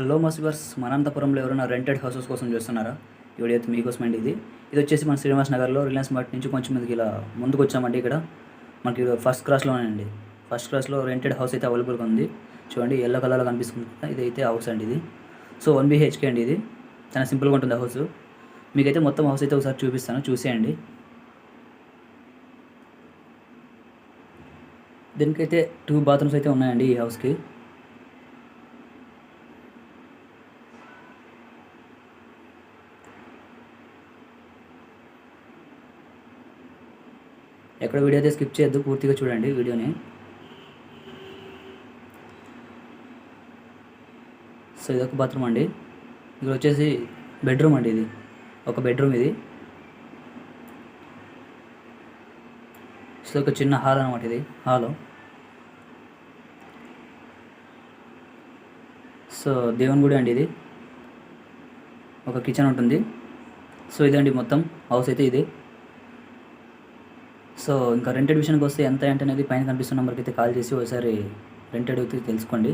Hello మస్వర్స్, మన అనంతపురంలో ఎవరైనా రెంటెడ్ హౌసెస్ కోసం చూస్తున్నారా? ఈ వీడియో అయితే మీకోసమండి. ఇది వచ్చేసి మన శ్రీనివాస్ నగర్లో రిలయన్స్ మార్ట్ నుంచి కొంచెం ముందుకు ఇలా ముందుకు వచ్చామండి. ఇక్కడ మనకి ఫస్ట్ క్లాస్లోనే ఫస్ట్ క్లాస్లో రెంటెడ్ హౌస్ అయితే అవైలబుల్గా ఉంది. చూడండి, ఎల్లో కలర్లో కనిపిస్తుంది కదా, ఇదైతే హౌస్ అండి. ఇది 1 BHK అండి. ఇది చాలా సింపుల్గా ఉంటుంది హౌస్. మీకైతే మొత్తం హౌస్ అయితే ఒకసారి చూపిస్తాను, చూసేయండి. దీనికైతే 2 బాత్రూమ్స్ అయితే ఉన్నాయండి ఈ హౌస్కి. ఎక్కడ వీడియో అయితే స్కిప్ చేయొద్దు, పూర్తిగా చూడండి వీడియోని. సో ఇదొక బాత్రూమ్ అండి. ఇది వచ్చేసి బెడ్రూమ్ అండి. ఇది ఒక బెడ్రూమ్. ఇది సో ఒక చిన్న హాల్ అనమాట. ఇది హాలు. సో దేవుని గుడి అండి. ఇది ఒక కిచెన్ ఉంటుంది. సో ఇదండి మొత్తం హౌస్ అయితే ఇది. సో ఇంకా రెంటెడ్ విషయానికి వస్తే ఎంత అనేది పైన కనిపిస్తున్న నెంబర్కి అయితే కాల్ చేసి ఒకసారి రెంటెడ్ అయితే తెలుసుకోండి.